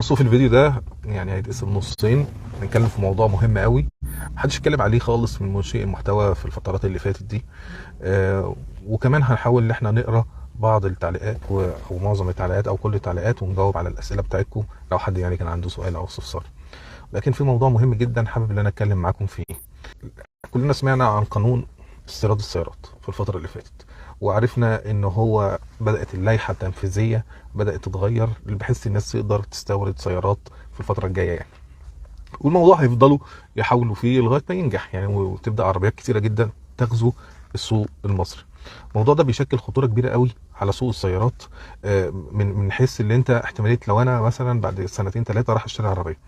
بصوا، في الفيديو ده يعني هيتقسم نصين. هنتكلم في موضوع مهم قوي محدش اتكلم عليه خالص من منشئي المحتوى في الفترات اللي فاتت دي. وكمان هنحاول ان احنا نقرا بعض التعليقات او معظم التعليقات او كل التعليقات ونجاوب على الاسئله بتاعتكم لو حد يعني كان عنده سؤال او استفسار. لكن في موضوع مهم جدا حابب ان انا اتكلم معاكم فيه. كلنا سمعنا عن قانون استيراد السيارات في الفتره اللي فاتت، وعرفنا ان هو بدات اللائحه التنفيذيه بدات تتغير بحيث الناس تقدر تستورد سيارات في الفتره الجايه يعني. والموضوع هيفضلوا يحاولوا فيه لغايه ما ينجح يعني، وتبدا عربيات كتيره جدا تغزو السوق المصري. الموضوع ده بيشكل خطوره كبيره قوي على سوق السيارات، من حيث اللي انت احتماليه لو انا مثلا بعد سنتين ثلاثه راح اشتري عربيه،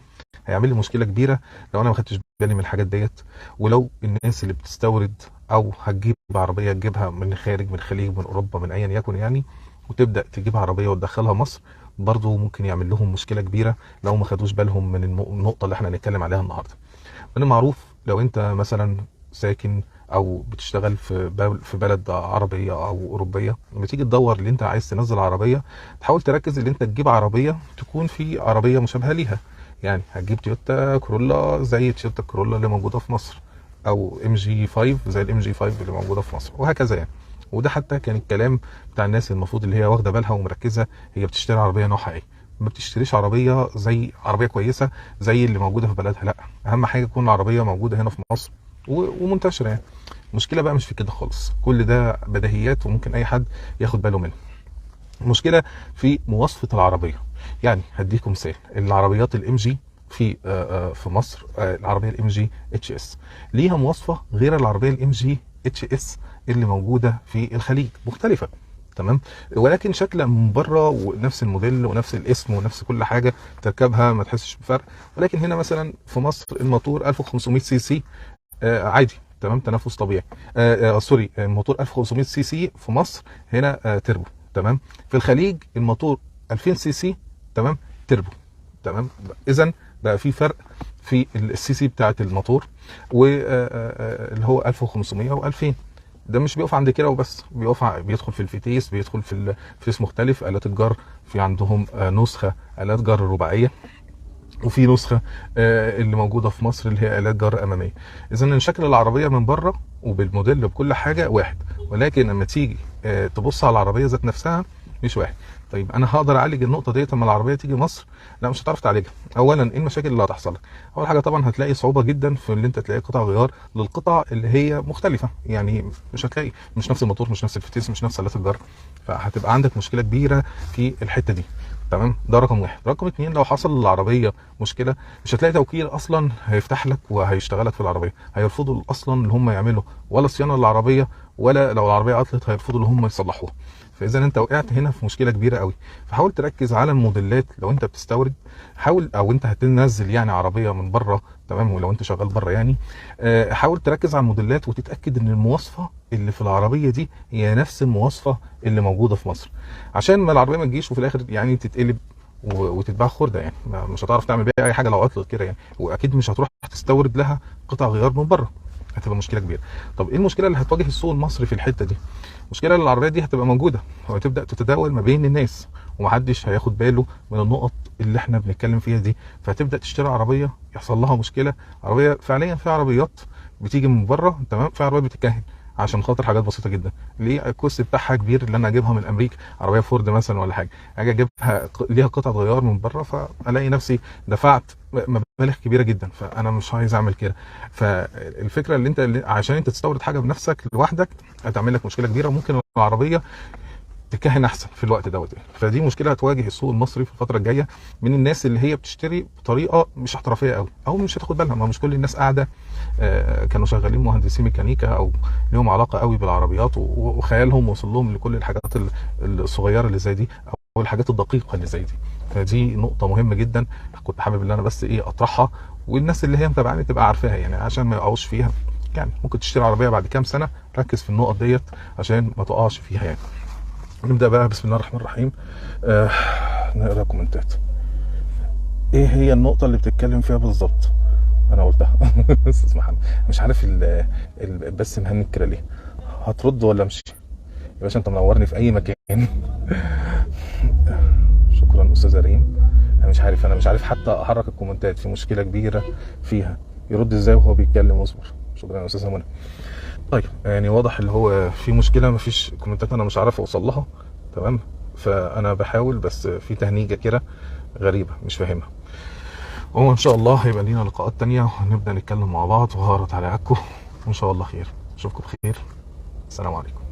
هيعمل لي مشكله كبيره لو انا ما خدتش بالي من الحاجات ديت. ولو الناس اللي بتستورد او هتجيب عربيه تجيبها من الخارج، من الخليج، من اوروبا، من ايا يكن يعني، وتبدا تجيب عربيه وتدخلها مصر، برضه ممكن يعمل لهم مشكله كبيره لو ما خدوش بالهم من النقطه اللي احنا هنتكلم عليها النهارده. من المعروف لو انت مثلا ساكن او بتشتغل في بلد عربيه او اوروبيه، لما تيجي تدور اللي انت عايز تنزل عربيه، تحاول تركز اللي انت تجيب عربيه تكون في عربيه مشابهه ليها. يعني هتجيب تويوتا كورولا زي تويوتا كورولا اللي موجوده في مصر، او ام جي 5 زي الام جي 5 اللي موجوده في مصر، وهكذا يعني. وده حتى كان الكلام بتاع الناس المفروض اللي هي واخده بالها ومركزه هي بتشتري عربيه نوعها ايه. ما بتشتريش عربيه زي عربيه كويسه زي اللي موجوده في بلدها، لا، اهم حاجه تكون العربيه موجوده هنا في مصر ومنتشره يعني. المشكله بقى مش في كده خالص، كل ده بديهيات وممكن اي حد ياخد باله منه. المشكله في مواصفه العربيه. يعني هديكم مثال، العربيات الام جي في مصر، العربيه الام جي اتش اس ليها مواصفه غير العربيه الام جي اتش اس اللي موجوده في الخليج، مختلفه تمام، ولكن شكلها من بره ونفس الموديل ونفس الاسم ونفس كل حاجه، تركبها ما تحسش بفرق. ولكن هنا مثلا في مصر الموتور 1500 سي سي عادي تمام، تنفس طبيعي. سوري، الموتور 1500 سي سي في مصر هنا تربو تمام. في الخليج الموتور 2000 سي سي تمام، تربو تمام. اذا بقى في فرق في السي سي بتاعت الموتور، واللي هو 1500 و2000. ده مش بيقف عند كده وبس، بيدخل في الفتيس، بيدخل في فتيس مختلف. آلات الجر في عندهم نسخة آلات جر رباعية، وفي نسخه اللي موجوده في مصر اللي هي آلات جر اماميه. اذا شكل العربيه من بره وبالموديل بكل حاجه واحد، ولكن لما تيجي تبص على العربيه ذات نفسها مش واحد. طيب انا هقدر اعالج النقطه ديت لما العربيه تيجي مصر؟ لا، مش هتعرف تعالجها. اولا ايه المشاكل اللي هتحصل لك؟ اول حاجه طبعا هتلاقي صعوبه جدا في ان انت تلاقي قطع غيار للقطع اللي هي مختلفه يعني. مش هتلاقي، مش نفس الموتور، مش نفس الفتيس، مش نفس آلات الجر، فهتبقى عندك مشكله كبيره في الحته دي تمام. ده رقم واحد. رقم اتنين، لو حصل للعربيه مشكله مش هتلاقي توكيل اصلا هيفتح لك وهيشتغلك في العربيه. هيرفضوا اصلا ان هم يعملوا ولا صيانه للعربيه، ولا لو العربيه عطلت هيرفضوا ان هم يصلحوها. فاذا انت وقعت هنا في مشكله كبيره قوي. فحاول تركز على الموديلات لو انت بتستورد، حاول او انت هتنزل يعني عربيه من بره تمام، ولو انت شغال بره يعني، حاول تركز على الموديلات وتتاكد ان المواصفه اللي في العربيه دي هي نفس المواصفه اللي موجوده في مصر، عشان ما العربيه ما تجيش وفي الاخر يعني تتقلب وتتباع خرده يعني. مش هتعرف تعمل بيها اي حاجه لو عطلت كده يعني، واكيد مش هتروح تستورد لها قطع غيار من بره، هتبقى مشكله كبيره. طب ايه المشكله اللي هتواجه السوق المصري في الحته دي؟ المشكله ان العربيه دي هتبقى موجوده وهتبدا تتداول ما بين الناس، ومحدش هياخد باله من النقط اللي احنا بنتكلم فيها دي. فهتبدا تشتري عربيه يحصل لها مشكله. عربيه فعليا، في عربيات بتيجي من بره تمام، في عربيات بتتكهن عشان خاطر حاجات بسيطه جدا. ليه؟ الكوست بتاعها كبير، اللي انا اجيبها من امريكا عربيه فورد مثلا ولا حاجه، اجي اجيبها ليها قطعه غيار من بره، فالاقي نفسي دفعت مبالغ كبيره جدا، فانا مش عايز اعمل كده. فالفكره اللي انت عشان انت تستورد حاجه بنفسك لوحدك هتعمل لك مشكله كبيره، وممكن العربيه تكهن احسن في الوقت دوت. فدي مشكله هتواجه السوق المصري في الفتره الجايه من الناس اللي هي بتشتري بطريقه مش احترافيه قوي، او مش هتاخد بالها. ما مش كل الناس قاعده كانوا شغالين مهندسين ميكانيكا او ليهم علاقه قوي بالعربيات وخيالهم وصل لهم لكل الحاجات الصغيره اللي زي دي، او الحاجات الدقيقه اللي زي دي. فدي نقطه مهمه جدا كنت حابب ان انا بس اطرحها، والناس اللي هي متابعاني تبقى عارفاها يعني، عشان ما يقعوش فيها. يعني ممكن تشتري عربيه بعد كام سنه، ركز في النقط ديت عشان ما تقعش فيها يعني. نبدا بقى بسم الله الرحمن الرحيم. نقرا كومنتات. ايه هي النقطه اللي بتتكلم فيها بالظبط؟ انا قلتها. استاذ محمد مش عارف بس مهنك كده ليه؟ هترد ولا امشي؟ يا باشا انت منورني في اي مكان. شكرا استاذ ريم. انا مش عارف حتى احرك الكومنتات، في مشكله كبيره فيها. يرد ازاي وهو بيتكلم؟ اصبر. شكرا يا استاذه منى. طيب يعني واضح اللي هو في مشكله، مفيش كومنتات انا مش عارف اوصل لها. تمام. فانا بحاول، بس في تهنيجه كده غريبه مش فاهمها. وان شاء الله هيبقى لينا لقاءات تانية وهنبدا نتكلم مع بعض، وهعرض على عكو وان شاء الله خير. اشوفكم بخير. السلام عليكم.